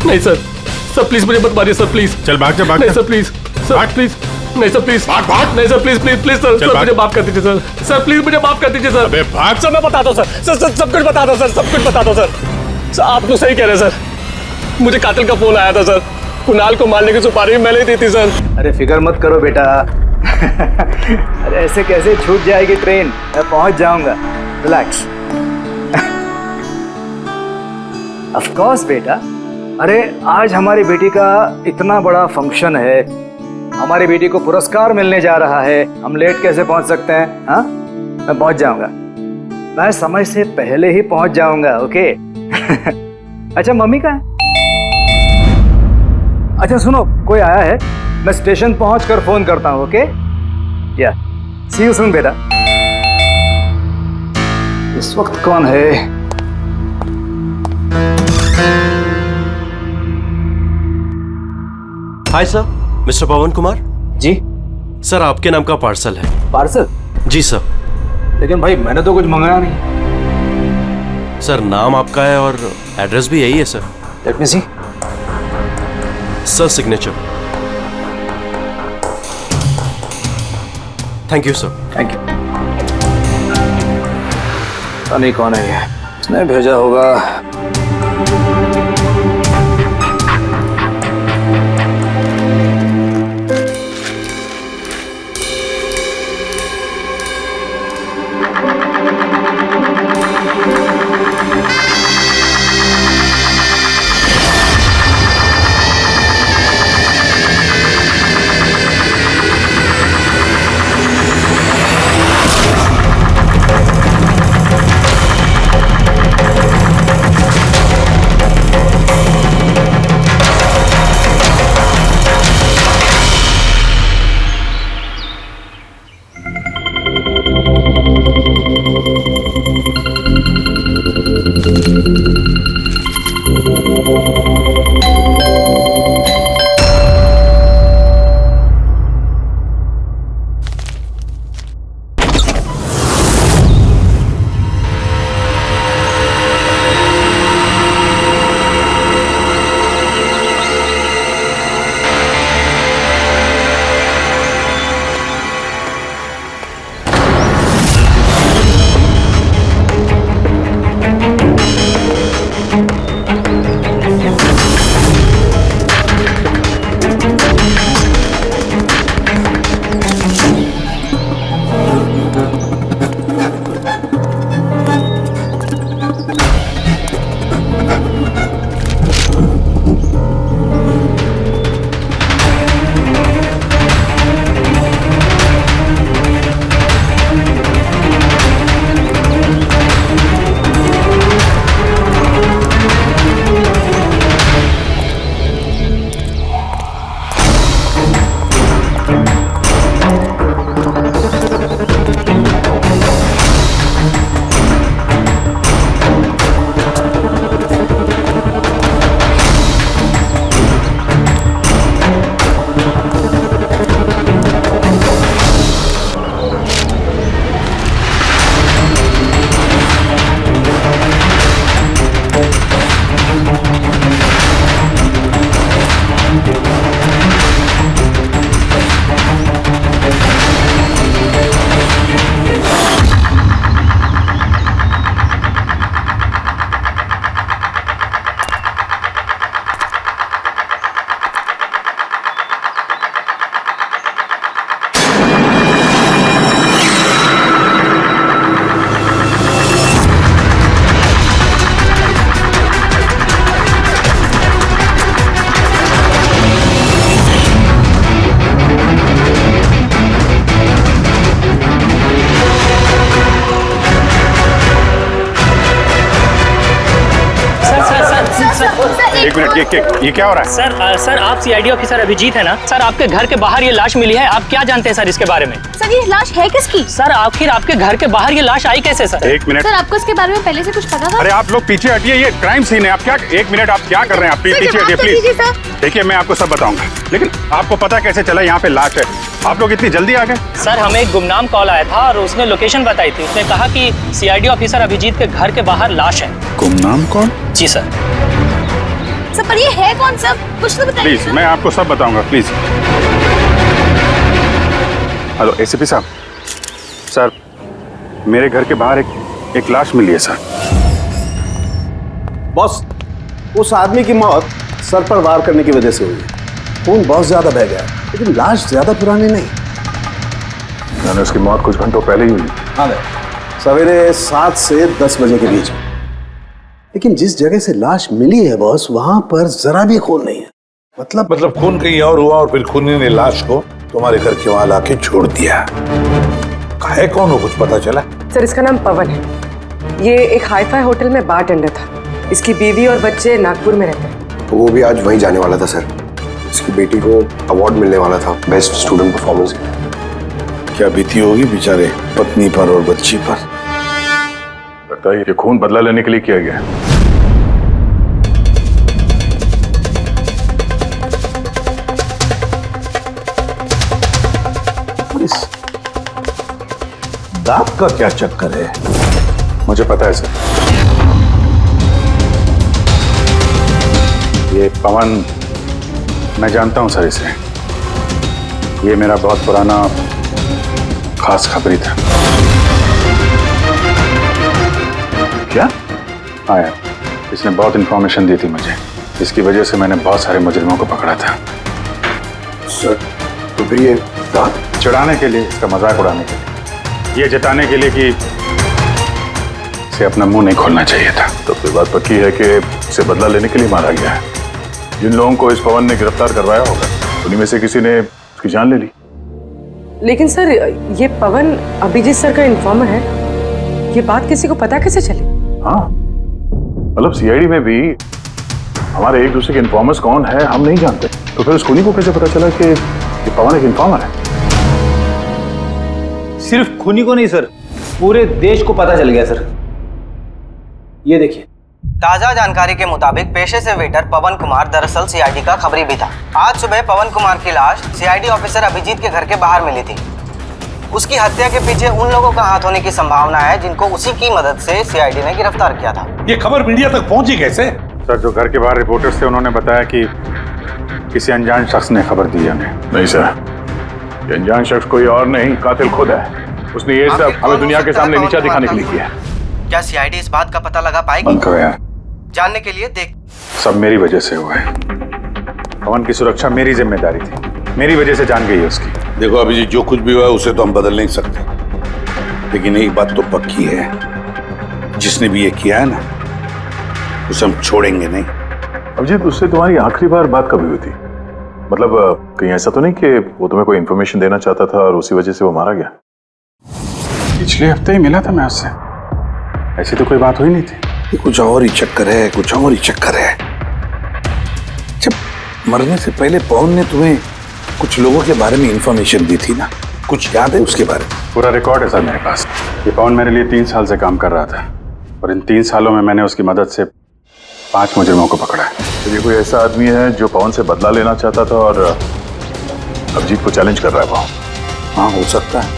नहीं sir, sir please मुझे मत मारिए सर, प्लीज। चल भाग जा, भाग नहीं जा। सर प्लीज, सर प्लीज, नहीं सर प्लीज, भाग भाग। नहीं sir please please please sir, चल सर भाग। मुझे माफ कर दीजिए सर, सर प्लीज मुझे माफ कर दीजिए सर। अबे भाग। सर मैं बता दो सर, सर सर सब कुछ बता दो सर, सब कुछ बता दो सर। सर आप तो सही कह रहे हैं सर, मुझे कातिल का फोन आया था सर, कुणाल को मारने की सुपारी मैंने ही दी थी सर। अरे फिक्र मत करो बेटा। अरे ऐसे कैसे छूट जाएगी ट्रेन, मैं पहुंच जाऊंगा, रिलैक्स। ऑफ कोर्स बेटा। अरे आज हमारी बेटी का इतना बड़ा फंक्शन है, हमारी बेटी को पुरस्कार मिलने जा रहा है, हम लेट कैसे पहुंच सकते हैं? हाँ, मैं पहुंच जाऊंगा, मैं समय से पहले ही पहुंच जाऊंगा। ओके। अच्छा मम्मी कहाँ है? अच्छा सुनो, कोई आया है, मैं स्टेशन पहुंचकर फोन करता हूं। ओके, या सी यू सून बेटा। इस वक्त कौन है? हाय सर, मिस्टर पवन कुमार। जी सर आपके नाम का पार्सल है। पार्सल? जी सर। लेकिन भाई मैंने तो कुछ मंगाया नहीं। सर नाम आपका है और एड्रेस भी यही है sir. Let me see. Sir signature. Thank you sir. Thank you. पता नहीं कौन है ये, उसने भेजा होगा। एक मिनट, ये क्या हो रहा है? सर आप सीआईडी ऑफिसर अभिजीत है ना? सर आपके घर के बाहर ये लाश मिली है, आप क्या जानते हैं सर इसके बारे में? सर ये लाश है किसकी? सर आखिर आपके घर के बाहर ये लाश आई कैसे सर? एक मिनट। सर आपको इसके बारे में पहले से कुछ पता था? अरे आप लोग पीछे हटिए, ये क्राइम सीन है। आप क्या, एक मिनट, आप क्या कर रहे हैं? आप पीछे हटिए प्लीज। देखिए मैं आपको सब बताऊंगा, लेकिन आपको पता कैसे चला यहाँ पे लाश है? आप लोग इतनी जल्दी आ गए? सर हमें एक गुमनाम कॉल आया था और उसने लोकेशन बताई थी। उसने कहा कि सीआईडी ऑफिसर अभिजीत के घर के बाहर लाश है। गुमनाम कौन? जी सर। सर पर ये है कौन सर? कुछ तो बताइए प्लीज, ना। मैं आपको सब बताऊंगा, प्लीज। हेलो एसीपी साहब, सर मेरे घर के बाहर एक लाश मिली है सर। बॉस, उस आदमी की मौत सर पर वार करने की वजह से हुई है। खून बहुत ज्यादा बह गया है, लेकिन लाश ज्यादा पुरानी नहीं। मैंने उसकी मौत कुछ घंटों पहले ही हुई। हाँ, सवेरे 7 से 10 बजे के बीच में। लेकिन जिस जगह से लाश मिली है बॉस, वहां पर जरा भी खून नहीं है। मतलब खून कहीं और हुआ और फिर खूनी ने लाश को तुम्हारे घर के वहां लाके छोड़ दिया। है कौन हो, कुछ पता चला? सर इसका नाम पवन है। ये एक हाईफाई होटल में बारटेंडर था। इसकी बीवी और बच्चे नागपुर में रहते हैं। तो वो भी आज वहीं जाने वाला था सर। इसकी बेटी को अवार्ड मिलने वाला था बेस्ट स्टूडेंट परफॉर्मेंस। क्या बीती होगी बेचारे पत्नी पर और बच्ची पर। लगता है ये खून बदला लेने के लिए किया गया है। इस दांत का क्या चक्कर है? मुझे पता है सर, ये पवन, मैं जानता हूं सर इसे। ये मेरा बहुत पुराना खास खबरी था। क्या? हाँ यार, इसने बहुत इंफॉर्मेशन दी थी मुझे। इसकी वजह से मैंने बहुत सारे मुजरिमों को पकड़ा था सर। तो फिर ये दांत चिढ़ाने के लिए, इसका मजाक उड़ाने के लिए, ये जताने के लिए कि इसे अपना मुंह नहीं खोलना चाहिए था। तो फिर बात पक्की है कि इसे बदला लेने के लिए मारा गया है। जिन लोगों को इस पवन ने गिरफ्तार करवाया होगा, उन्हीं में से किसी ने उसकी जान ले ली। लेकिन सर ये पवन अभिजीत सर का इन्फॉर्मर है। ये बात किसी को पता कैसे चली? हाँ, मतलब सीआईडी में भी हमारे एक दूसरे के इन्फॉर्मर्स कौन है हम नहीं जानते। तो फिर उस खूनी को कैसे पता चला कि ये पवन एक इन्फॉर्मर है? सिर्फ खूनी को नहीं सर, पूरे देश को पता चल गया सर। ये देखिए, ताजा जानकारी के मुताबिक पेशे से वेटर पवन कुमार दरअसल सीआईडी का खबरी भी था। आज सुबह पवन कुमार की लाश सीआईडी ऑफिसर अभिजीत के घर के बाहर मिली थी। उसकी हत्या के पीछे उन लोगों का हाथ होने की संभावना है जिनको उसी की मदद से सीआईडी ने गिरफ्तार किया था। ये खबर मीडिया तक पहुंची कैसे? सर, जो घर के बाहर रिपोर्टर्स थे उन्होंने बताया कि किसी अनजान शख्स ने खबर दी हमें। नहीं सर, ये अनजान शख्स कोई और नहीं, कातिल खुद है। उसने ये सब हमें दुनिया के सामने नीचा दिखाने के लिए किया है। क्या सीआईडी इस बात का पता लगा पाएगी? बंद करो यार, जानने के लिए देख। सब मेरी वजह से हुआ है। पवन की सुरक्षा मेरी जिम्मेदारी थी, मेरी वजह से जान गई है उसकी। देखो अभिजीत, जो कुछ भी हुआ है उसे तो हम बदल नहीं सकते, लेकिन एक बात तो पक्की है, जिसने भी ये किया है ना, उसे हम छोड़ेंगे नहीं। अभिजीत, उससे तुम्हारी आखिरी बार बात कभी हुई थी? मतलब कहीं ऐसा तो नहीं कि वो तुम्हें कोई इन्फॉर्मेशन देना चाहता था और उसी वजह से वो मारा गया? पिछले हफ्ते ही मिला था मैं उससे, ऐसी तो कोई बात हुई नहीं थी। ये कुछ और ही चक्कर है, कुछ और ही चक्कर है। जब मरने से पहले पवन ने तुम्हें कुछ लोगों के बारे में इंफॉर्मेशन दी थी ना, कुछ याद है उसके बारे में? पूरा रिकॉर्ड है सर मेरे पास। ये पवन मेरे लिए 3 साल से काम कर रहा था और इन 3 सालों में मैंने उसकी मदद से 5 मुजरिमों को पकड़ा है। तो ये कोई ऐसा आदमी है जो पवन से बदला लेना चाहता था और अभिजीत को चैलेंज कर रहा है वहां? हाँ, हो सकता है।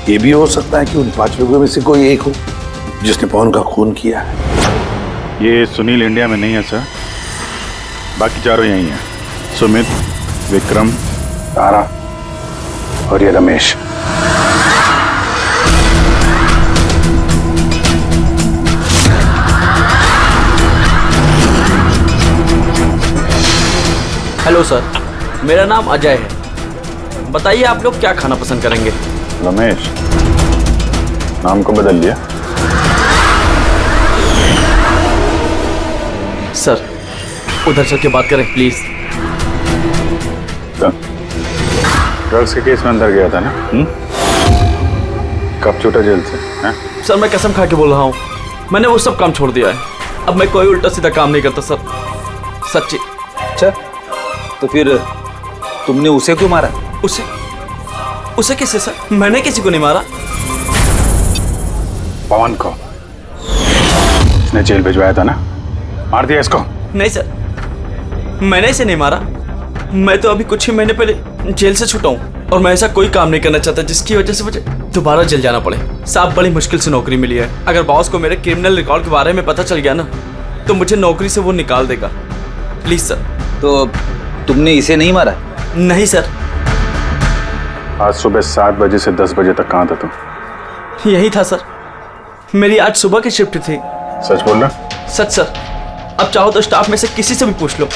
ये भी हो सकता है कि उन 5 लोगों में से कोई एक हो जिसने पवन का खून किया है। ये सुनील इंडिया में नहीं है सर, बाकी चारों यही हैं। सुमित, विक्रम, तारा और ये रमेश। हेलो सर, मेरा नाम अजय है। बताइए आप लोग क्या खाना पसंद करेंगे? रमेश, नाम को बदल लिया? सर उधर चल के बात करें प्लीज। ड्रग्स के केस में अंदर गया था ना? कब छूटा जेल से? सर मैं कसम खा के बोल रहा हूँ, मैंने वो सब काम छोड़ दिया है। अब मैं कोई उल्टा सीधा काम नहीं करता सर, सच्ची। अच्छा तो फिर तुमने उसे क्यों मारा? उसे किसे सर? मैंने किसी को नहीं मारा। पवन को इसने जेल भिजवाया था ना, मार दिया इसको? नहीं सर, मैंने इसे नहीं मारा। मैं तो अभी कुछ ही महीने पहले जेल से छूटा हूँ और मैं ऐसा कोई काम नहीं करना चाहता जिसकी वजह से मुझे दोबारा जेल जाना पड़े। साहब बड़ी मुश्किल से नौकरी मिली है। अगर बॉस को मेरे क्रिमिनल रिकॉर्ड के बारे में पता चल गया ना तो मुझे नौकरी से वो निकाल देगा। Please sir. तो तुमने इसे नहीं मारा? नहीं सर। आज सुबह 7 बजे से 10 बजे तक कहाँ था तुम? यही था सर, मेरी आज सुबह की शिफ्ट थी। सच बोल रहा? सच सर। अब चाहो तो स्टाफ में से किसी से भी पूछ लो,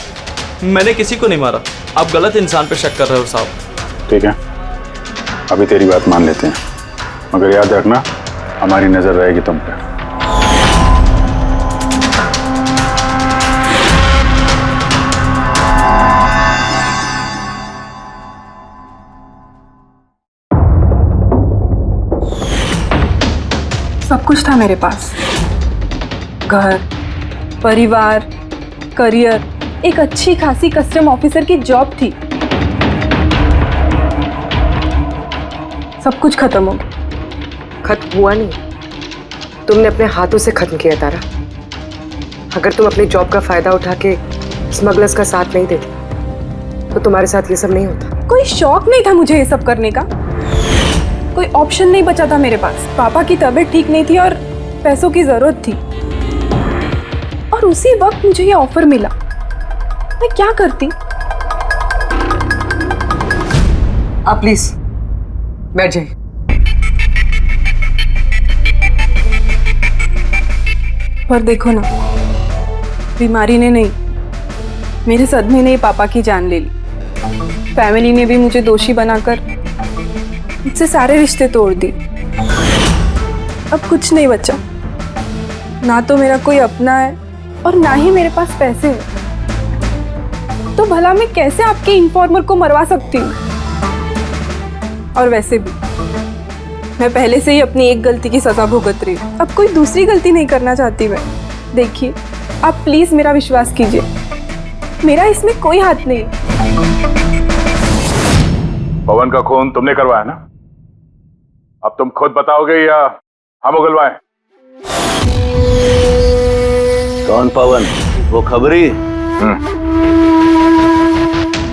मैंने किसी को नहीं मारा। आप गलत इंसान पे शक कर रहे हो साहब। ठीक है, अभी तेरी बात मान लेते हैं, मगर याद रखना हमारी नजर रहेगी तुम पे। सब कुछ था मेरे पास, घर, परिवार, करियर, एक अच्छी खासी कस्टम ऑफिसर की जॉब थी। सब कुछ खत्म हो गया। खत्म हुआ नहीं, तुमने अपने हाथों से खत्म किया तारा। अगर तुम अपनी जॉब का फायदा उठा के स्मगलर्स का साथ नहीं देती तो तुम्हारे साथ ये सब नहीं होता। कोई शौक नहीं था मुझे ये सब करने का, कोई ऑप्शन नहीं बचा था मेरे पास। पापा की तबीयत ठीक नहीं थी और पैसों की जरूरत थी, और उसी वक्त मुझे ये ऑफर मिला। मैं क्या करती? आप प्लीज बैठ जाइए। पर देखो ना, बीमारी ने नहीं, मेरे सदमे ने पापा की जान ले ली। फैमिली ने भी मुझे दोषी बनाकर मुझसे सारे रिश्ते तोड़ दिए। अब कुछ नहीं बचा, ना तो मेरा कोई अपना है और ना ही मेरे पास पैसे हैं। तो भला मैं कैसे आपके इन्फॉर्मर को मरवा सकती हूँ? और वैसे भी मैं पहले से ही अपनी एक गलती की सजा भुगत रही हूँ, अब कोई दूसरी गलती नहीं करना चाहती मैं। देखिए, आप प्लीज मेरा विश्वास कीजिए, मेरा इसमें कोई हाथ नहीं। पवन का खून तुमने करवाया ना? अब तुम खुद बताओगे या हम उगलवाएं? कौन पवन? वो खबरी?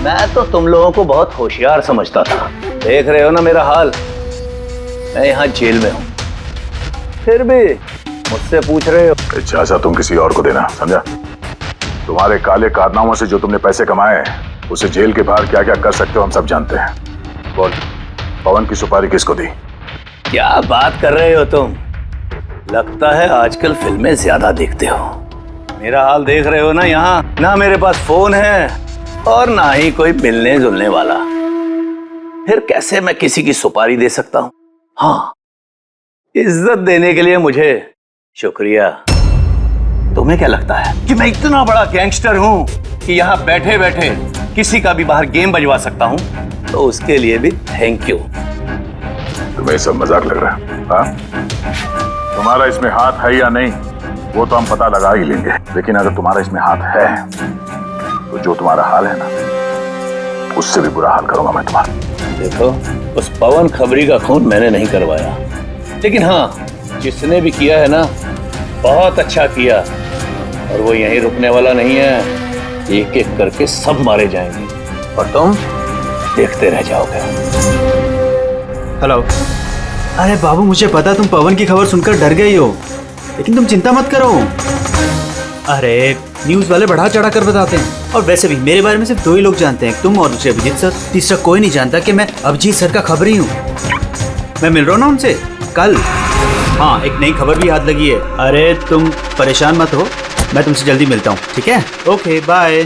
मैं तो तुम लोगों को बहुत होशियार समझता था। देख रहे हो ना मेरा हाल, मैं यहाँ जेल में हूँ, फिर भी मुझसे पूछ रहे हो। इजाजत तुम किसी और को देना, समझा? तुम्हारे काले कारनामों से जो तुमने पैसे कमाए, उसे जेल के बाहर क्या क्या कर सकते हो हम सब जानते हैं। बोल, पवन की सुपारी किसको दी? क्या बात कर रहे हो तुम? लगता है आजकल फिल्में ज्यादा देखते हो। मेरा हाल देख रहे हो ना, यहाँ ना मेरे पास फोन है और ना ही कोई मिलने जुलने वाला। फिर कैसे मैं किसी की सुपारी दे सकता हूँ? हाँ, इज्जत देने के लिए मुझे शुक्रिया। तुम्हें क्या लगता है कि मैं इतना बड़ा गैंगस्टर हूँ कि यहाँ बैठे बैठे किसी का भी बाहर गेम बजवा सकता हूँ? तो उसके लिए भी थैंक यू। तुम्हें सब मजाक लग रहा है? हाँ? तुम्हारा इसमें हाथ है या नहीं वो तो हम पता लगा ही लेंगे, लेकिन अगर तुम्हारा इसमें हाथ है तो जो तुम्हारा हाल है ना, उससे भी बुरा हाल करूंगा मैं तुम्हारा। देखो, उस पवन खबरी का खून मैंने नहीं करवाया, लेकिन हाँ, जिसने भी किया है ना, बहुत अच्छा किया। और वो यहीं रुकने वाला नहीं है, एक एक करके सब मारे जाएंगे और तुम देखते रह जाओगे। हेलो। अरे बाबू, मुझे पता तुम पवन की खबर सुनकर डर गई हो, लेकिन तुम चिंता मत करो। अरे न्यूज़ वाले बढ़ा चढ़ा कर बताते हैं, और वैसे भी मेरे बारे में सिर्फ 2 ही लोग जानते हैं, तुम और दूसरे अभिजीत सर। तीसरा कोई नहीं जानता कि मैं अभिजीत सर का खबरी हूँ। मैं मिल रहा हूँ ना उनसे कल। हाँ, एक नई खबर भी हाथ लगी है। अरे तुम परेशान मत हो, मैं तुमसे जल्दी मिलता हूँ, ठीक है? Okay, bye.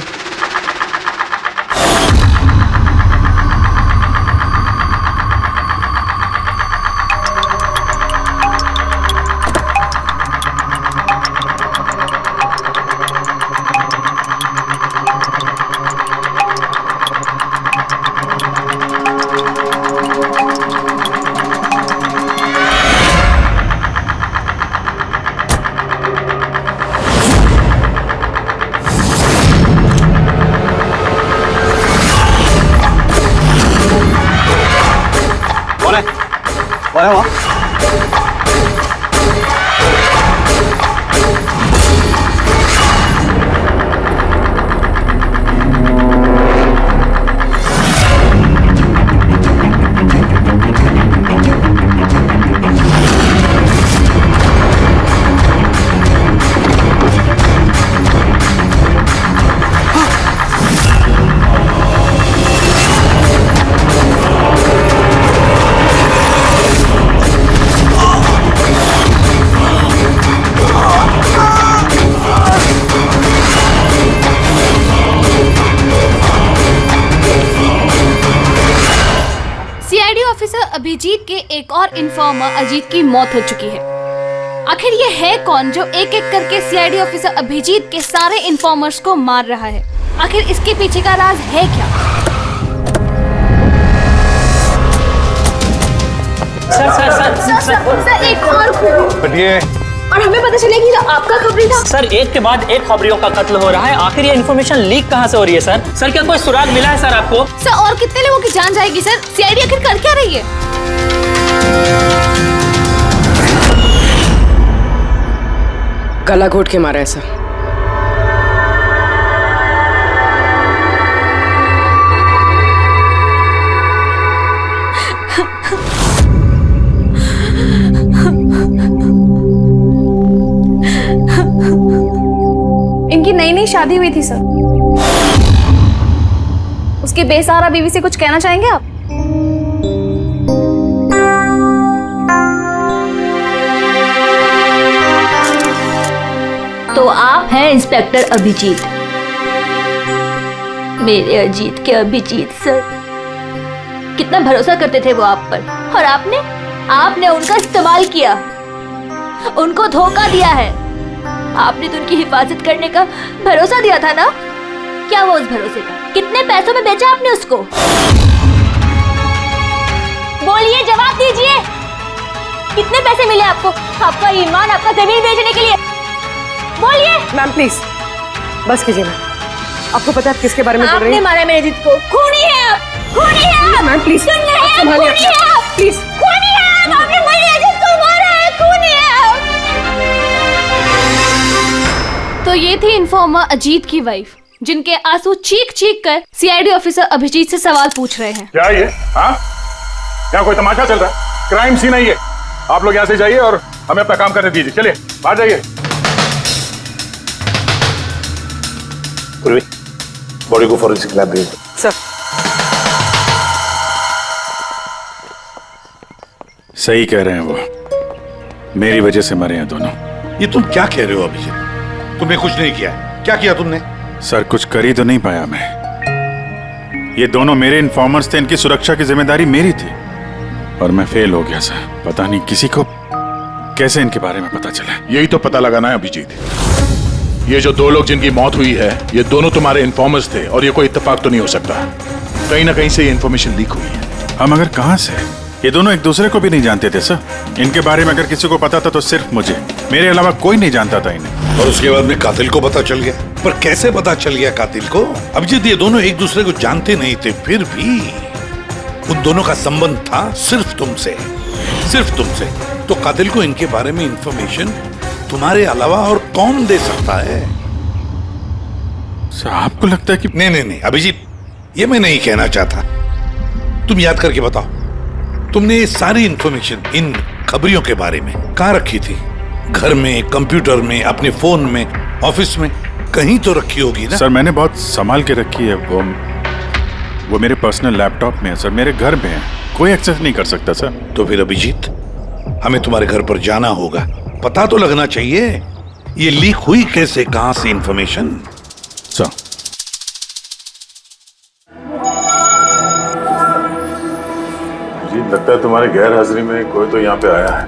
अभिजीत के एक और इन्फॉर्मर अजीत की मौत हो चुकी है। आखिर ये है कौन जो एक एक करके सीआईडी ऑफिसर अभिजीत के सारे इन्फॉर्मर्स को मार रहा है? आखिर इसके पीछे का राज है क्या? सर एक और हटिए। और हमें पता चला कि आपका खबरी था। सर एक के बाद एक खबरियों का कत्ल हो रहा है। आखिर ये इन्फॉर्मेशन लीक कहाँ से हो रही है सर? सर क्या कोई सुराग मिला है सर आपको? सर और कितने लोगों की जान जाएगी सर? सीआईडी आखिर कर क्या रही है? गला घोट के मारा है सर। इनकी नई नई शादी हुई थी सर। उसके बेसहारा बीवी से कुछ कहना चाहेंगे आप? तो आप हैं इंस्पेक्टर अभिजीत, मेरे अजीत के अभिजीत सर। कितना भरोसा करते थे वो आप पर, और आपने उनका इस्तेमाल किया, उनको धोखा दिया है। आपने तो उनकी हिफाजत करने का भरोसा दिया था ना? क्या वो उस भरोसे का? कितने पैसों में बेचा आपने उसको? बोलिए, जवाब दीजिए। कितने पैसे मिले आपको? आपका ईमान, आपका जमीन बेचने के लिए? बोलिए। मैम प्लीज बस कीजिए। मैम आपको पता है किसके बारे में बोल रही हैं? आपने मारा मेरे अजीत को। खूनी है आप, खूनी है आप। मैम प्लीज सुन रहे हैं? खूनी है आप, प्लीज। खूनी है आप। आपने मेरे अजीत को मारा है, खूनी है आप। तो ये थी इन्फॉर्मर अजीत की वाइफ, जिनके आंसू चीख चीख कर सीआईडी ऑफिसर अभिजीत से सवाल पूछ रहे हैं। क्या ये? हाँ, क्या कोई तमाशा चल रहा है? क्राइम सीन है ये। आप लोग यहाँ से जाइए और हमें अपना काम करने दीजिए। चलिए बाहर जाइए। बॉडी को फॉरेंसिक लैब भेज दो। सर सही कह रहे हैं वो, मेरी वजह से मरे हैं दोनों। ये तुम क्या कह रहे हो अभिजीत? तुमने कुछ नहीं किया। क्या किया तुमने? सर कुछ कर ही तो नहीं पाया मैं। ये दोनों मेरे इन्फॉर्मर्स थे, इनकी सुरक्षा की जिम्मेदारी मेरी थी और मैं फेल हो गया सर। पता नहीं किसी को कैसे इनके बारे में पता चला। यही तो पता लगाना है अभिजीत। ये जो दो लोग जिनकी मौत हुई है, ये दोनों तुम्हारे इन्फॉर्मर्स थे और ये कोई इत्तेफाक तो नहीं हो सकता। कहीं ना कहीं से ये इन्फॉर्मेशन लीक हुई है। हम अगर कहां से? ये दोनों एक दूसरे को भी नहीं जानते थे सर। इनके बारे में अगर किसी को पता था तो सिर्फ मुझे, मेरे अलावा कोई नहीं जानता था इन्हें। और उसके बाद में कातिल को पता चल गया। पर कैसे पता चल गया कातिल को? अभिजीत ये दोनों एक दूसरे को जानते नहीं थे, फिर भी उन दोनों का संबंध था सिर्फ तुमसे, सिर्फ तुमसे। तो कातिल को इनके बारे में इंफॉर्मेशन तुम्हारे अलावा और कौन दे सकता है? सर आपको लगता है कि नहीं अभिजीत, ये मैं नहीं कहना चाहता। तुम याद करके बताओ, तुमने ये सारी इंफॉर्मेशन इन खबरियों के बारे में कहाँ रखी थी? घर में, कंप्यूटर में, अपने फोन में, ऑफिस में, कहीं तो रखी होगी ना? सर मैंने बहुत संभाल के रखी है। वो मेरे पर्सनल लैपटॉप में है सर, मेरे घर में है, कोई एक्सेस नहीं कर सकता सर। तो फिर अभिजीत हमें तुम्हारे घर पर जाना होगा, पता तो लगना चाहिए ये लीक हुई कैसे, कहां से इंफॉर्मेशन। सर जी लगता है तुम्हारे गैर हाजिरी में कोई तो यहाँ पे आया है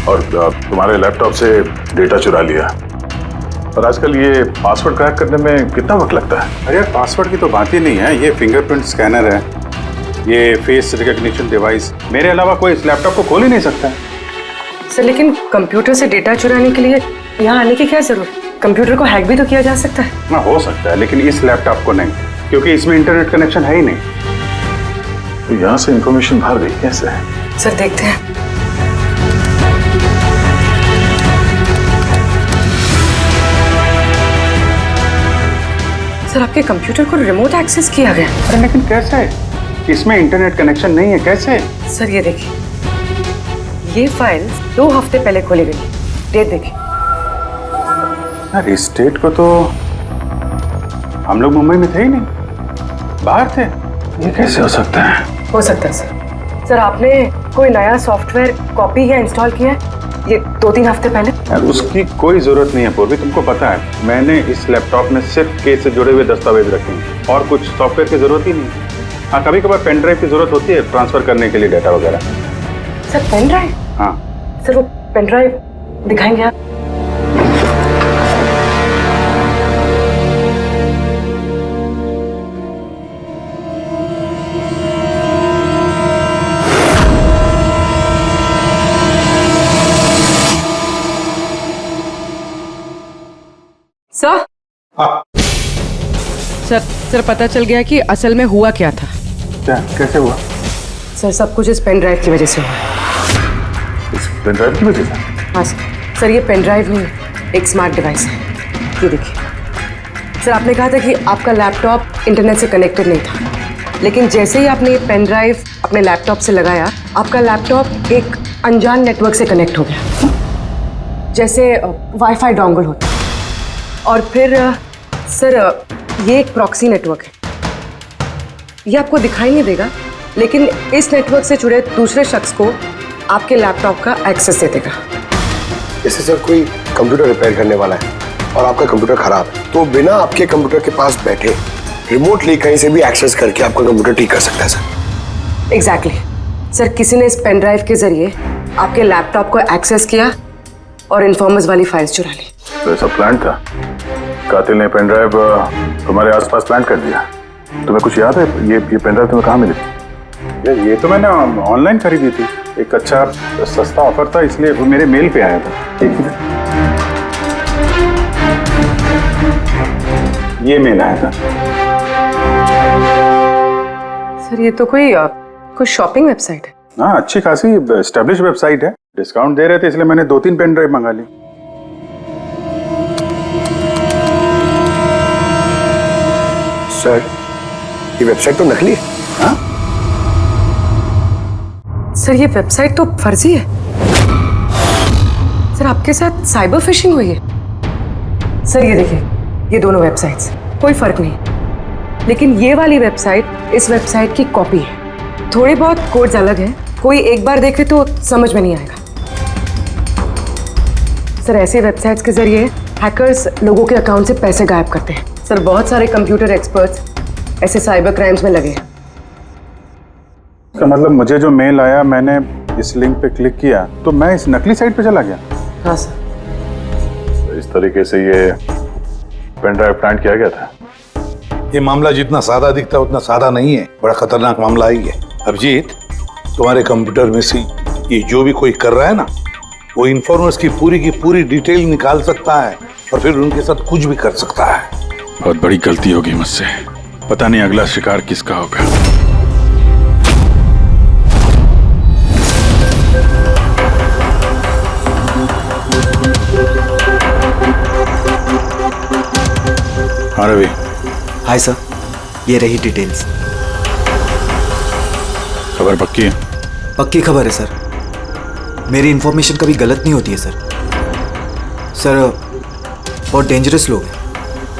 और तुम्हारे लैपटॉप से डेटा चुरा लिया। और आजकल ये पासवर्ड क्रैक करने में कितना वक्त लगता है? अरे यार पासवर्ड की तो बात ही नहीं है। ये फिंगरप्रिंट स्कैनर है, ये फेस रिकॉग्निशन डिवाइस, मेरे अलावा कोई इस लैपटॉप को खोल ही नहीं सकता है। सर लेकिन कंप्यूटर से डेटा चुराने के लिए यहाँ आने की क्या जरूरत? कंप्यूटर को हैक भी तो किया जा सकता है ना। हो सकता है लेकिन इस लैपटॉप को नहीं, क्योंकि इसमें इंटरनेट कनेक्शन है ही नहीं। तो यहाँ से इंफॉर्मेशन बाहर गई कैसे? सर देखते हैं। सर आपके कंप्यूटर को रिमोट एक्सेस किया गया। अरे लेकिन कैसे? इसमें इंटरनेट कनेक्शन नहीं है, कैसे? सर ये देखिए, ये फाइल 2 हफ्ते पहले खोली गई। डेट देखिए। यार इस डेट को तो हम लोग मुंबई में थे ही नहीं, बाहर थे। ये कैसे हो सकता है? हो सकता है सर। सर आपने कोई नया सॉफ्टवेयर कॉपी या इंस्टॉल किया है ये 2-3 हफ्ते पहले? यार उसकी कोई जरूरत नहीं है पूर्वी, तुमको पता है मैंने इस लैपटॉप में सिर्फ केस से जुड़े हुए दस्तावेज रखे हैं और कुछ सॉफ्टवेयर की जरूरत ही नहीं। हाँ, कभी कभार पेन ड्राइव की जरूरत होती है ट्रांसफर करने के लिए डेटा वगैरह। Sir pen drive? हाँ सर वो पेन ड्राइव दिखाएंगे आप? सर सर सर पता चल गया कि असल में हुआ क्या था। क्या, कैसे हुआ? सर सब कुछ इस पेन ड्राइव की वजह से हुआ। इस पेन ड्राइव की वजह से? हाँ सर ये पेन ड्राइव नहीं, एक स्मार्ट डिवाइस है। ये देखिए सर, आपने कहा था कि आपका लैपटॉप इंटरनेट से कनेक्टेड नहीं था, लेकिन जैसे ही आपने ये पेन ड्राइव अपने लैपटॉप से लगाया, आपका लैपटॉप एक अनजान नेटवर्क से कनेक्ट हो गया, जैसे वाईफाई डोंगल होता। और फिर सर ये एक प्रॉक्सी नेटवर्क है। ये आपको दिखाई नहीं देगा, लेकिन इस नेटवर्क से जुड़े दूसरे शख्स को आपके लैपटॉप का एक्सेस दे देगा। जैसे सर कोई कंप्यूटर रिपेयर करने वाला है और आपका कंप्यूटर खराब है, तो बिना आपके कंप्यूटर के पास बैठे रिमोटली कहीं से भी एक्सेस करके आपका कंप्यूटर ठीक कर सकता है सर। एग्जैक्टली सर, किसी ने इस पेन ड्राइव के जरिए आपके लैपटॉप को एक्सेस किया और इन्फॉर्मर्स वाली फाइल्स चुरा ली। तो ऐसा प्लान था? कातिल ने पेन ड्राइव तुम्हारे आसपास प्लान कर दिया। तुम्हें कुछ याद है ये पेन ड्राइव तुम्हें कहाँ मिली? ये तो मैंने ऑनलाइन खरीदी थी, एक अच्छा सस्ता ऑफर था, इसलिए वो मेरे मेल पे आया था। एक मिनट, ये मेल आया था। सर ये तो कोई शॉपिंग वेबसाइट है। हाँ, अच्छी खासी एस्टेब्लिश वेबसाइट है, डिस्काउंट दे रहे थे, इसलिए मैंने 2-3 पेन ड्राइव मंगा ली। सर ये वेबसाइट तो नकली है। हाँ? सर ये वेबसाइट तो फर्जी है। सर आपके साथ साइबर फिशिंग हुई है। सर ये देखिए, ये दोनों वेबसाइट्स, कोई फर्क नहीं, लेकिन ये वाली वेबसाइट इस वेबसाइट की कॉपी है। थोड़े बहुत कोड्स अलग हैं, कोई एक बार देखे तो समझ में नहीं आएगा। सर ऐसी वेबसाइट्स के जरिए हैकर्स लोगों के अकाउंट से पैसे गायब करते हैं। सर बहुत सारे कंप्यूटर एक्सपर्ट्स ऐसे साइबर क्राइम्स में लगे हैं। इसका मतलब मुझे जो मेल आया, मैंने इस लिंक पे क्लिक किया तो मैं इस नकली साइट पे चला गया। हाँ सर। तो इस तरीके से ये पेन ड्राइव प्लान किया गया था। ये मामला जितना सादा दिखता है उतना सादा नहीं है, बड़ा खतरनाक मामला ही है। अभिजीत, तुम्हारे कंप्यूटर में से ये जो भी कोई कर रहा है ना, वो इन्फॉर्मर्स की पूरी डिटेल निकाल सकता है और फिर उनके साथ कुछ भी कर सकता है। बहुत बड़ी गलती होगी मुझसे, पता नहीं अगला शिकार किसका होगा। हाँ रवि। हाय सर, ये रही डिटेल्स। खबर पक्की है? पक्की खबर है सर। मेरी इंफॉर्मेशन कभी गलत नहीं होती है सर। सर बहुत डेंजरस लोग हैं।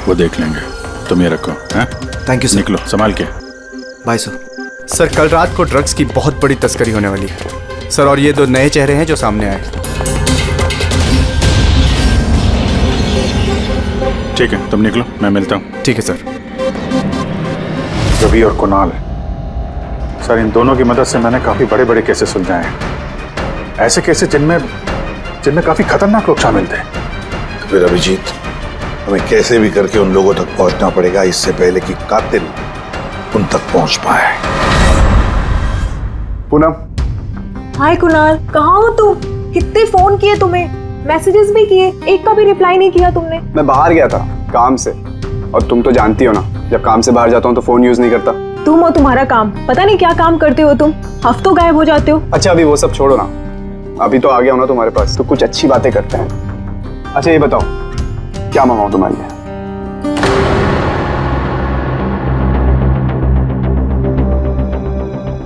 वो देख लेंगे, तुम ये रखो। हैं? Thank you sir. निकलो, संभाल के। Bye sir. सर कल रात को ड्रग्स की बहुत बड़ी तस्करी होने वाली है सर, और ये 2 नए चेहरे हैं जो सामने आए। ठीक है, तुम निकलो, मैं मिलता हूँ। ठीक है सर। रवि और कुणाल, सर इन दोनों की मदद से मैंने काफी बड़े केसेस सुलझाए हैं। ऐसे केसेस जिनमें काफी खतरनाक लोग शामिल थे। फिर अभिजीत, हमें कैसे भी करके उन लोगों तक पहुंचना पड़ेगा, इससे पहले कि कातिल उन तक पहुंच पाए। पूनम। हाय कुणाल, कहाँ हो तुम? कितने फोन किए तुम्हें, मैसेजेस भी किए, एक का भी रिप्लाई नहीं किया तुमने। मैं बाहर गया था काम से, और तुम तो जानती हो ना, जब काम से बाहर जाता हूँ तो फोन यूज नहीं करता। तुम और तुम्हारा काम, पता नहीं क्या काम करते हो तुम, हफ्तों गायब हो जाते हो। अच्छा अभी वो सब छोड़ो ना, अभी तो आ गया हो ना तुम्हारे पास, तो कुछ अच्छी बातें करते हैं। अच्छा ये बताओ, क्या मंगाऊं तुम्हारे लिए?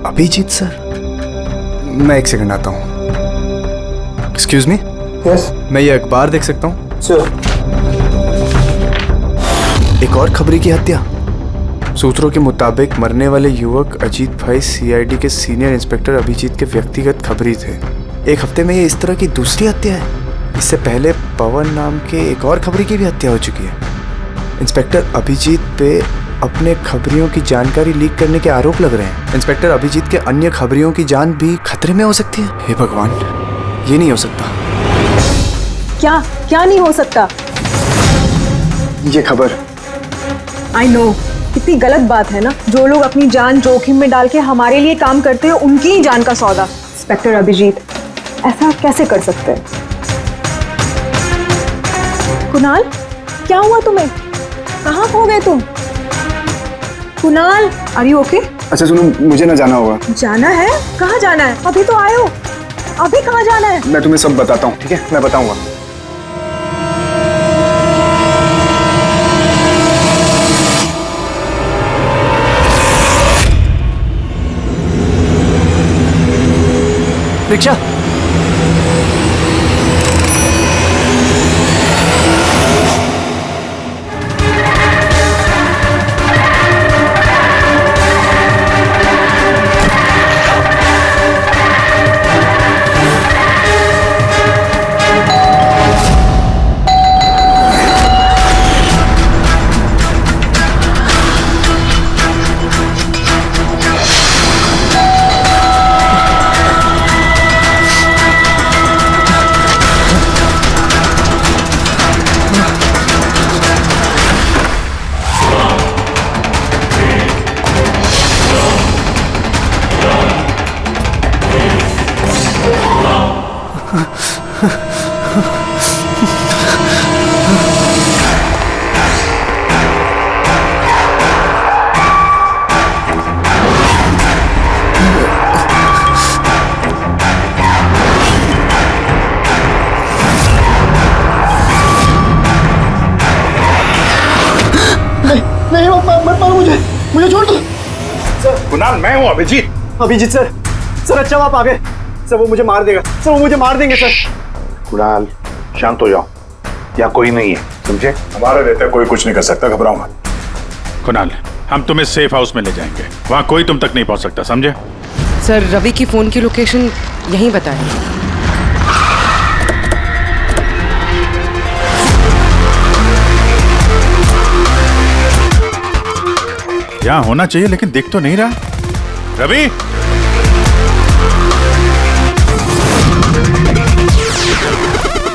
अभिजीत सर, मैं 1 सेकंड आता हूँ। Excuse me. यस। मैं ये अखबार देख सकता हूँ? सर। एक और खबरी की हत्या। सूत्रों के मुताबिक मरने वाले युवक अजीत भाई सीआईडी के सीनियर इंस्पेक्टर अभिजीत के व्यक्तिगत खबरी थे। एक हफ्ते में ये इस तरह की दूसरी हत्या है। इससे पहले पवन नाम के एक और खबरी की भी हत्या हो चुकी है। इंस्पेक्टर अभिजीत पे अपने खबरियों की जानकारी लीक करने के आरोप लग रहे हैं। इंस्पेक्टर अभिजीत के अन्य खबरियों की जान भी खतरे में हो सकती है। हे भगवान, ये नहीं हो सकता। क्या क्या नहीं हो सकता? ये खबर आई नो, कितनी गलत बात है ना। जो लोग अपनी जान जोखिम में डाल के हमारे लिए काम करते हैं, उनकी ही जान का सौदा। इंस्पेक्टर अभिजीत ऐसा कैसे कर सकते हैं? कुणाल, क्या हुआ तुम्हें? कहाँ खो गए तुम? Kunal, are you okay? अच्छा सुनो, मुझे ना जाना होगा। जाना है? कहाँ जाना है? अभी तो आए हो, अभी कहाँ जाना है? मैं तुम्हें सब बताता हूँ, ठीक है? मैं बताऊंगा। रिक्शा, नहीं मत मारो मुझे छोड़ दो। सर कुणाल, मैं हूँ अभिजीत। अभिजीत सर अच्छा आप आ गए। सर वो मुझे मार देगा सर, वो मुझे मार देंगे सर। कुणाल शांत हो जाओ, यहाँ कोई नहीं है, समझे? हमारा रहता कोई कुछ नहीं कर सकता, घबराओ मत। कुणाल, हम तुम्हें सेफ हाउस में ले जाएंगे, वहाँ कोई तुम तक नहीं पहुँच सकता, समझे? सर रवि की फोन की लोकेशन यहीं बताएं। यहाँ होना चाहिए लेकिन दिख तो नहीं रहा। Ravi,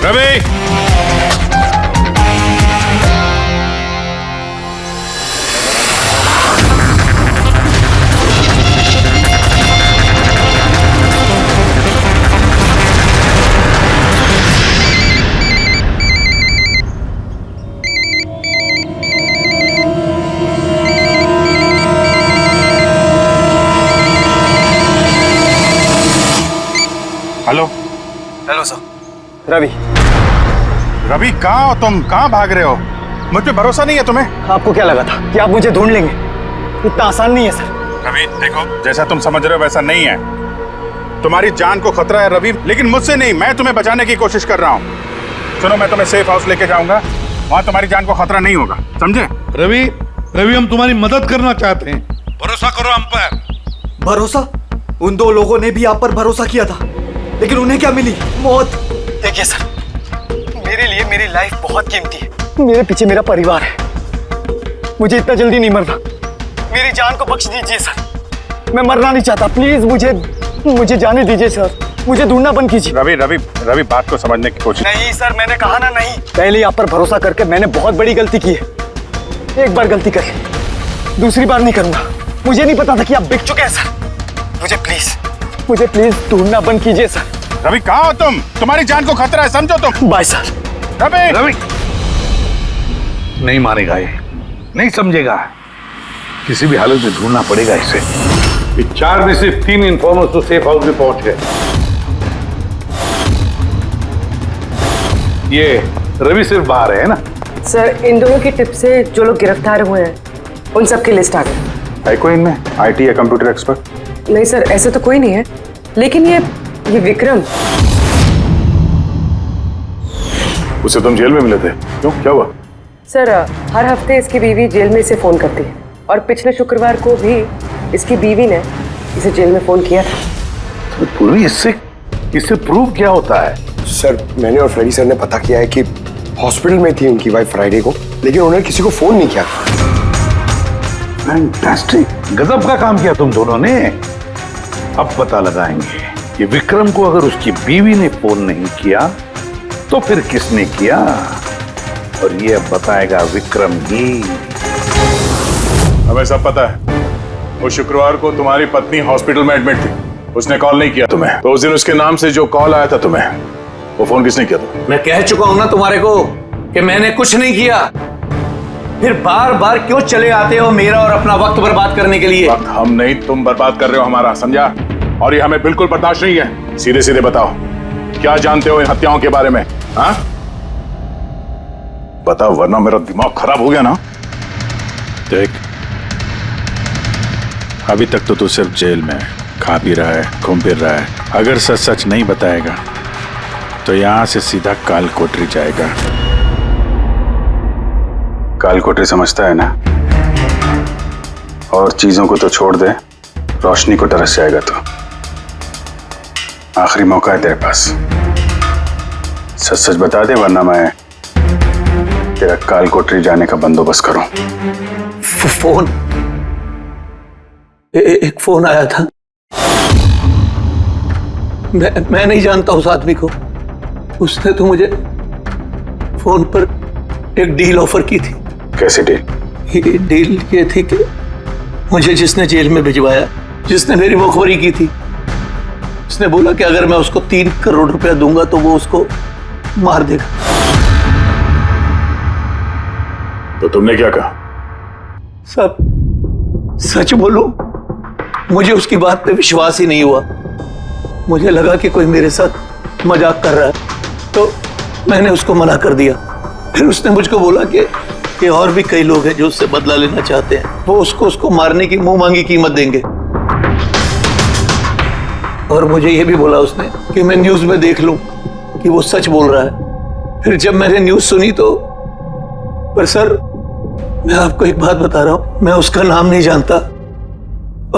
Ravi, hello. Hello sir. Ravi. Ravi कहाँ हो तुम? कहाँ भाग रहे हो? मुझ पे भरोसा नहीं है तुम्हें? आपको क्या लगा था कि आप मुझे ढूंढ लेंगे? इतना आसान नहीं है सर। रवि देखो, जैसा तुम समझ रहे हो वैसा नहीं है। तुम्हारी जान को खतरा है रवि, लेकिन मुझसे नहीं, मैं तुम्हें बचाने की कोशिश कर रहा हूँ। सुनो, मैं तुम्हें सेफ हाउस लेके जाऊंगा, वहाँ तुम्हारी जान को खतरा नहीं होगा, समझे? रवि, हम तुम्हारी मदद करना चाहते हैं, भरोसा करो हम पर। भरोसा? उन दो लोगों ने भी आप पर भरोसा किया था, लेकिन उन्हें क्या मिली? मौत। देखिए सर, मेरे लिए मेरी लाइफ बहुत कीमती है। मेरे पीछे मेरा परिवार है, मुझे इतना जल्दी नहीं मरना। मेरी जान को बख्श दीजिए सर, मैं मरना नहीं चाहता। प्लीज मुझे जाने दीजिए सर, मुझे ढूंढना बंद कीजिए। रवि बात को समझने की कोशिश। नहीं सर, मैंने कहा ना नहीं। पहले आप पर भरोसा करके मैंने बहुत बड़ी गलती की है। एक बार गलती करी, दूसरी बार नहीं करूंगा। मुझे नहीं पता था कि आप बिक चुके हैं सर। मुझे प्लीज ढूंढना बंद कीजिए सर। रवि कहाँ हो तुम? तुम्हारी जान को खतरा है, समझो तुम। Bye sir. रवि नहीं मानेगा, ये नहीं समझेगा। किसी भी हालत में ढूंढना पड़ेगा इसे। 4 में से 3 इन्फॉर्मर्स तो सेफ हाउस में पहुंच गए। ये रवि सिर्फ बाहर है ना? सर इन दोनों की टिप से जो लोग गिरफ्तार हुए हैं उन सब की लिस्ट आ गई। है कोई इनमें IT या कंप्यूटर एक्सपर्ट? नहीं सर, ऐसे तो कोई नहीं है, लेकिन ये विक्रम, उसे तुम जेल में मिले थे, क्यों, क्या हुआ? सर हर हफ्ते इसकी बीवी जेल में इसे फोन करती है और पिछले शुक्रवार को भी इसकी बीवी ने इसे जेल में फोन किया था। तो इससे प्रूव क्या होता है? सर मैंने और फ्रेडी सर ने पता किया है कि हॉस्पिटल में थी उनकी वाइफ फ्राइडे को, लेकिन उन्होंने किसी को फोन नहीं किया। फैंटास्टिक, गजब का काम किया तुम दोनों ने। अब पता लगाएंगे कि विक्रम को अगर उसकी बीवी ने फोन नहीं किया तो फिर किसने किया, और ये अब बताएगा विक्रम ही। हमें सब पता है, वो शुक्रवार को तुम्हारी पत्नी हॉस्पिटल में एडमिट थी, उसने कॉल नहीं किया तुम्हें। तो उस दिन उसके नाम से जो कॉल आया था तुम्हें, वो फोन किसने किया था? मैं कह चुका हूं ना तुम्हारे को कि मैंने कुछ नहीं किया, फिर बार बार क्यों चले आते हो मेरा और अपना वक्त बर्बाद करने के लिए? वक्त हम नहीं, तुम बर्बाद कर रहे हो हमारा, समझा? और ये हमें बिल्कुल बर्दाश्त नहीं है। सीधे सीधे बताओ, क्या जानते हो इन हत्याओं के बारे में? हाँ बताओ, वरना मेरा दिमाग खराब हो गया ना। देख, अभी तक तो तू सिर्फ जेल में खा पी रहा है, घूम फिर रहा है। अगर सच सच नहीं बताएगा तो यहां से सीधा काल कोठरी जाएगा। काल कोठरी समझता है ना? और चीजों को तो छोड़ दे, रोशनी को तरस जाएगा तू। आखिरी मौका है तेरे पास, सच सच बता दे, वरना मैं तेरा काल कोठरी जाने का बंदोबस्त करूं। फोन, एक फोन आया था। मैं नहीं जानता उस आदमी को। उसने तो मुझे फोन पर एक डील ऑफर की थी। कैसी डील? डील ये थी कि मुझे जिसने जेल में भिजवाया, जिसने मेरी मुखबरी की थी, उसने बोला कि अगर मैं उसको 3 करोड़ रुपया दूंगा तो वो उसको मार देगा। तो तुमने क्या कहा? सब सच बोलूं, मुझे उसकी बात पे विश्वास ही नहीं हुआ। मुझे लगा कि कोई मेरे साथ मजाक कर रहा है, तो मैंने उसको मना कर दिया। फिर उसने मुझको बोला कि और भी कई लोग हैं जो उससे बदला लेना चाहते हैं, वो उसको मारने की मुंह मांगी कीमत देंगे। और मुझे ये भी बोला उसने कि मैं न्यूज में देख लूं कि वो सच बोल रहा है। फिर जब मैंने न्यूज सुनी तो, पर सर मैं आपको एक बात बता रहा हूं, मैं उसका नाम नहीं जानता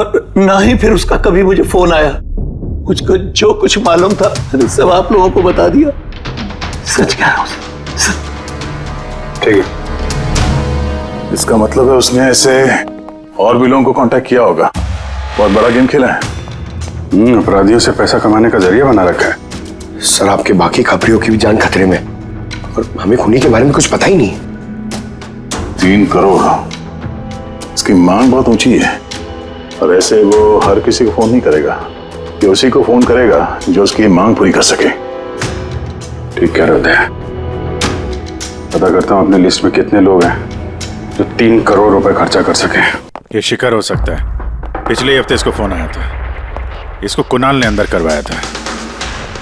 और ना ही फिर उसका कभी मुझे फोन आया। मुझको जो कुछ मालूम था सब आप लोगों को बता दिया। सच कह रहा हूं। ठीक है, इसका मतलब है उसने ऐसे और भी लोगों को कांटेक्ट किया होगा। बहुत बड़ा गेम खेला है। अपराधियों से पैसा कमाने का जरिया बना रखा है। सर, आपके बाकी खबरियों की भी जान खतरे में, और हमें खूनी के बारे में कुछ पता ही नहीं। 3 करोड़, इसकी मांग बहुत ऊंची है। और ऐसे वो हर किसी को फोन नहीं करेगा, ये उसी को फोन करेगा जो उसकी मांग पूरी कर सके। ठीक कह रहे थे। पता करता हूं अपने लिस्ट में कितने लोग हैं जो 3 करोड़ रुपए खर्चा कर सके। ये शिकर हो सकता है। पिछले हफ्ते इसको फोन आया था, इसको कुणाल ने अंदर करवाया था,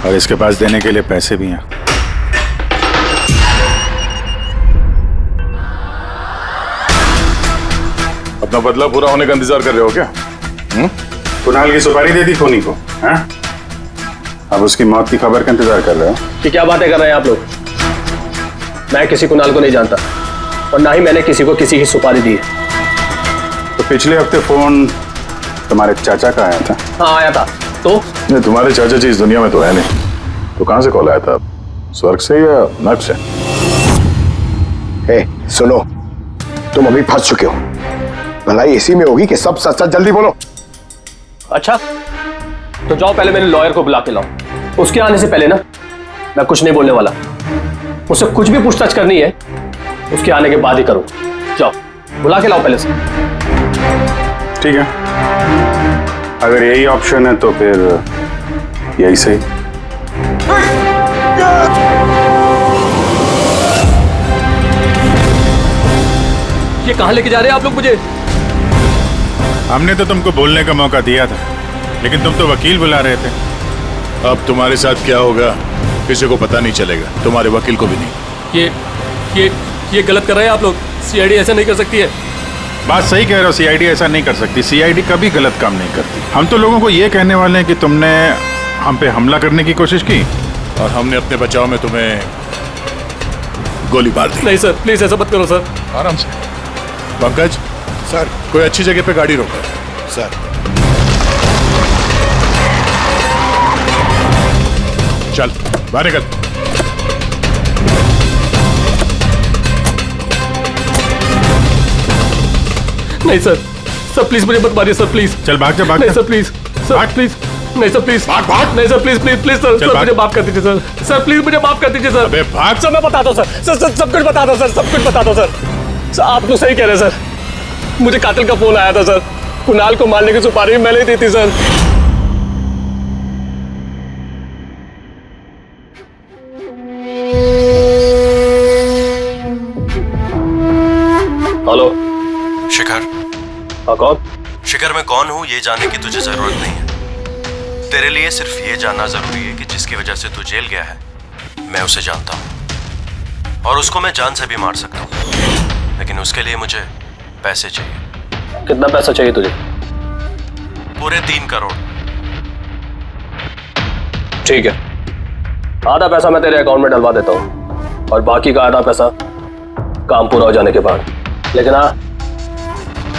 और इसके पास देने के लिए पैसे भी हैं। अपना बदला पूरा होने का इंतजार कर रहे हो क्या? कुणाल की सुपारी दे दी खूनी को, हैं? अब उसकी मौत की खबर का इंतजार कर रहे हो? कि क्या बातें कर रहे हैं आप लोग? मैं किसी कुणाल को नहीं जानता, और ना ही मैंने किसी को किसी की सुपारी दी है। तो पिछले हफ्ते फोन तुम्हारे चाचा का आया था? हाँ आया था। तो नहीं, तुम्हारे चाचा जी इस दुनिया में तो है नहीं, तो कहां से कॉल आया था? स्वर्ग से या नर्क से? सुनो, तुम अभी फंस चुके हो। भलाई इसी में होगी कि सब सच सच जल्दी बोलो। अच्छा, तो जाओ पहले मेरे लॉयर को बुला के लाओ। उसके आने से पहले ना मैं कुछ नहीं बोलने वाला। मुझसे कुछ भी पूछताछ करनी है उसके आने के बाद ही करो। जाओ बुला के लाओ पहले से। ठीक है, अगर यही ऑप्शन है तो फिर यही सही। ये कहां लेके जा रहे हैं आप लोग मुझे? हमने तो तुमको बोलने का मौका दिया था, लेकिन तुम तो वकील बुला रहे थे। अब तुम्हारे साथ क्या होगा किसी को पता नहीं चलेगा, तुम्हारे वकील को भी नहीं। ये गलत कर रहे हैं आप लोग। सीआईडी ऐसा नहीं कर सकती है। बात सही कह रहे हो, सीआईडी ऐसा नहीं कर सकती। सीआईडी कभी गलत काम नहीं करती। हम तो लोगों को ये कहने वाले हैं कि तुमने हम पे हमला करने की कोशिश की और हमने अपने बचाव में तुम्हें गोली मार दी। नहीं सर, प्लीज ऐसा मत करो सर। आराम से। पंकज सर, कोई अच्छी जगह पे गाड़ी रोको सर। चल बाहर निकल। नहीं सर, सर प्लीज मुझे मत मारिए सर प्लीज। चल भाग जा, भाग नहीं जा। सर प्लीज, सर प्लीज, नहीं सर प्लीज, भाग भाग। नहीं sir please please please sir, चल सर भाग। मुझे माफ कर दीजिए सर, सर प्लीज मुझे माफ कर दीजिए सर। अबे भाग। सर मैं बता दो सर, सर सब कुछ बता दो सर, सब कुछ बता दो सर। आप तो सही कह रहे हैं सर, मुझे कातिल का फोन आया था सर, कुणाल को मारने की सुपारी मैंने दी थी सर। हेलो शिखर। हाँ कौन? शिखर मैं कौन हूँ ये जानने की तुझे जरूरत नहीं है। तेरे लिए सिर्फ ये जानना जरूरी है कि जिसकी वजह से तू जेल गया है मैं उसे जानता हूँ और उसको मैं जान से भी मार सकता हूँ, लेकिन उसके लिए मुझे पैसे चाहिए। कितना पैसा चाहिए तुझे? पूरे 3 करोड़। ठीक है, आधा पैसा मैं तेरे अकाउंट में डलवा देता हूँ और बाकी का आधा पैसा काम पूरा हो जाने के बाद। लेकिन हाँ,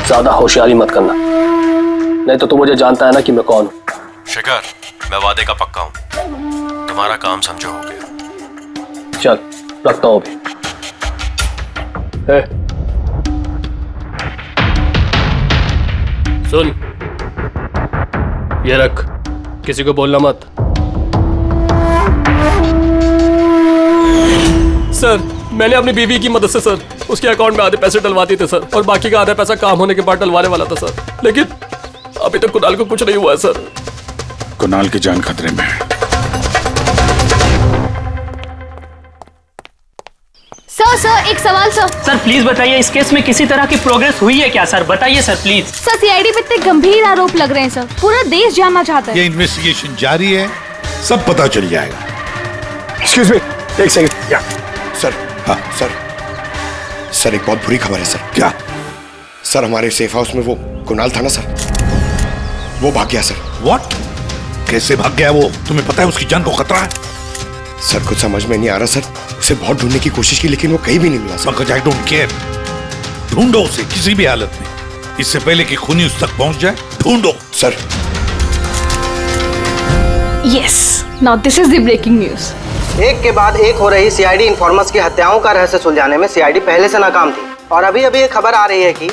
ज्यादा होशियारी मत करना, नहीं तो तू मुझे जानता है ना कि मैं कौन हूं। शिखर मैं वादे का पक्का हूं, तुम्हारा काम समझो हो गया। चल रखता हूं अभी। सुन, ये रख, किसी को बोलना मत। सर मैंने अपनी बीवी की मदद से सर उसके अकाउंट में आधे पैसे डलवा दिए थे सर, और बाकी का आधा पैसा काम होने के बाद डलवाने वाला था सर, लेकिन अभी तक कुणाल को कुछ नहीं हुआ है सर। कुणाल की जान खतरे में है। सर एक सवाल सर। सर प्लीज बताइए, इस केस में किसी तरह की प्रोग्रेस हुई है क्या सर? बताइए सर प्लीज। सर सीआईडी पे इतने गंभीर आरोप लग रहे हैं सर, पूरा देश जानना चाहता है। ये इन्वेस्टिगेशन जारी है, सब पता चल जाएगा। एक्सक्यूज मी, एक सेकंड। या सर, हाँ सर, सर एक बहुत बुरी खबर है सर। क्या? सर हमारे सेफ हाउस में वो कुणाल था ना सर, वो भाग गया सर। व्हाट? कैसे भाग गया वो? तुम्हें पता है उसकी जान को खतरा है? सर कुछ समझ में नहीं आ रहा सर, उसे बहुत ढूंढने की कोशिश की लेकिन वो कहीं भी नहीं मिला सर। मगर आई डोंट केयर, ढूंढो उसे किसी भी हालत में, इससे पहले कि खूनी उस तक पहुंच जाए। ढूंढो sir. Yes, now this is the breaking news. एक के बाद एक हो रही सीआईडी इन्फॉर्मर्स की हत्याओं का रहस्य सुलझाने में सीआईडी पहले से नाकाम थी, और अभी अभी एक खबर आ रही है कि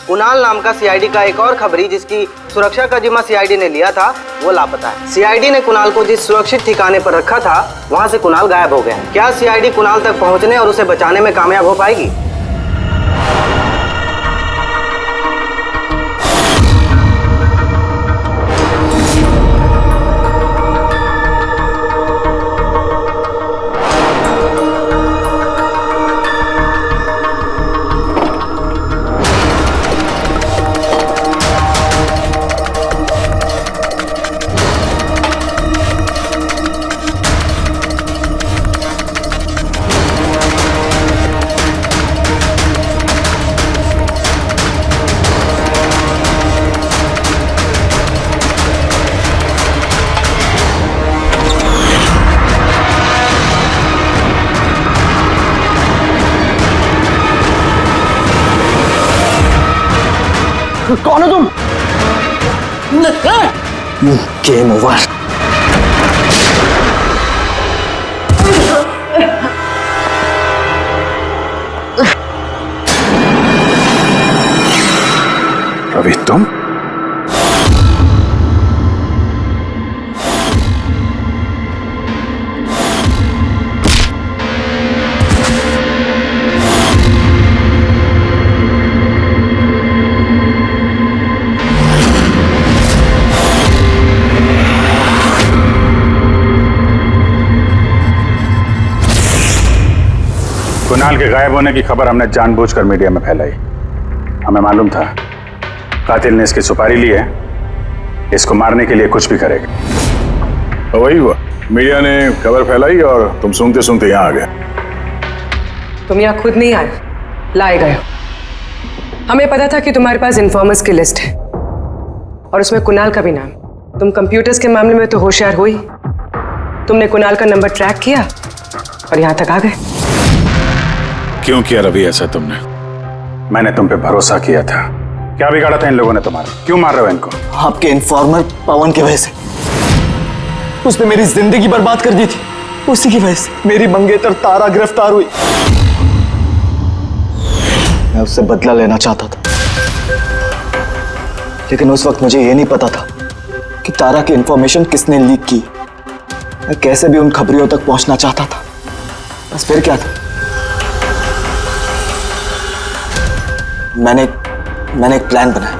कुणाल नाम का सीआईडी का एक और खबरी जिसकी सुरक्षा का जिम्मा सीआईडी ने लिया था वो लापता है। सीआईडी ने कुणाल को जिस सुरक्षित ठिकाने पर रखा था वहां से कुणाल गायब हो गया है। क्या सीआईडी कुणाल तक पहुंचने और उसे बचाने में कामयाब हो पाएगी? कौन हो तुम? Game over. रवि तुम? कुणाल के गायब होने की खबर हमने जानबूझकर मीडिया में फैलाई। हमें मालूम था कातिल ने इसकी सुपारी ली है, इसको मारने के लिए कुछ भी करेगा। वही हुआ, मीडिया ने खबर फैलाई और तुम सुनते सुनते यहाँ आ गए। तुम यहाँ खुद नहीं आए, लाए गए। हमें पता था कि तुम्हारे पास इन्फॉर्मर्स की लिस्ट है और उसमें कुणाल का भी नाम। तुम कंप्यूटर्स के मामले में तो होशियार हो ही, तुमने कुणाल का नंबर ट्रैक किया और यहाँ तक आ गए। क्यों किया रवि ऐसा तुमने? मैंने तुम पे भरोसा किया था। क्या बिगाड़ा था इन लोगों ने तुम्हारा? क्यों मार रहे हो इनको? आपके इन्फॉर्मर पवन की वजह से। उसने मेरी जिंदगी बर्बाद कर दी थी, उसी की वजह से मेरी मंगेतर तारा गिरफ्तार हुई। मैं उससे बदला लेना चाहता था, लेकिन उस वक्त मुझे ये नहीं पता था कि तारा की इंफॉर्मेशन किसने लीक की। मैं कैसे भी उन खबरियों तक पहुंचना चाहता था, बस फिर क्या था, मैंने एक प्लान बनाया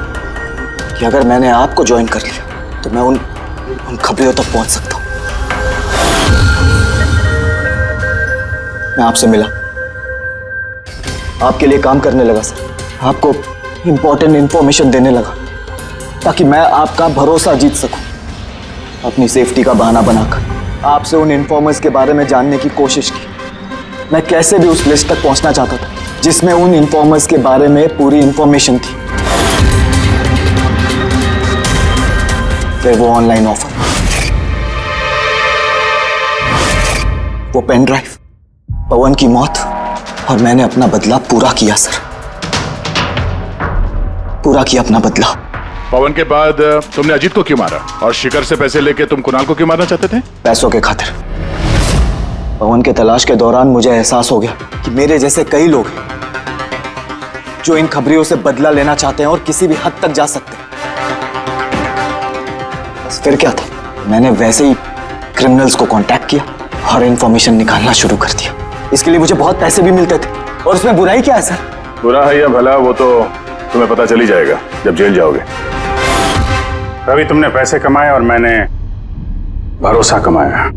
कि अगर मैंने आपको ज्वाइन कर लिया तो मैं उन खबरियों तक पहुंच सकता हूं। मैं आपसे मिला, आपके लिए काम करने लगा सर, आपको इंपॉर्टेंट इंफॉर्मेशन देने लगा ताकि मैं आपका भरोसा जीत सकूं। अपनी सेफ्टी का बहाना बनाकर आपसे उन इन्फॉर्मर्स के बारे में जानने की कोशिश की। मैं कैसे भी उस लिस्ट तक पहुंचना चाहता था जिसमें उन इन्फॉर्मर्स के बारे में पूरी इंफॉर्मेशन थी। फिर वो ऑनलाइन ऑफर, वो पेन ड्राइव, पवन की मौत, और मैंने अपना बदला पूरा किया सर, पूरा किया अपना बदला। पवन के बाद तुमने अजीत को क्यों मारा और शिखर से पैसे लेके तुम कुणाल को क्यों मारना चाहते थे? पैसों के खातिर। पवन के तलाश के दौरान मुझे एहसास हो गया कि मेरे जैसे कई लोग हैं जो इन खबरियों से बदला लेना चाहते हैं और किसी भी हद तक जा सकते हैं। बस फिर क्या था, मैंने वैसे ही क्रिमिनल्स को कांटेक्ट किया और इंफॉर्मेशन निकालना शुरू कर दिया। इसके लिए मुझे बहुत पैसे भी मिलते थे, और उसमें बुराई क्या है सर? बुरा है या भला वो तो तुम्हें पता चल ही जाएगा जब जेल जाओगे। रवि, तुमने पैसे कमाए और मैंने भरोसा कमाया।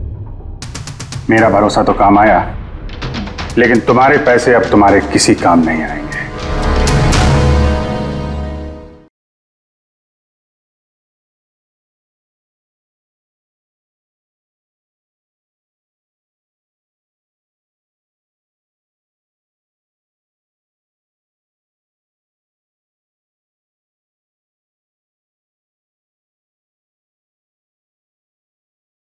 मेरा भरोसा तो काम आया, लेकिन तुम्हारे पैसे अब तुम्हारे किसी काम नहीं आएंगे।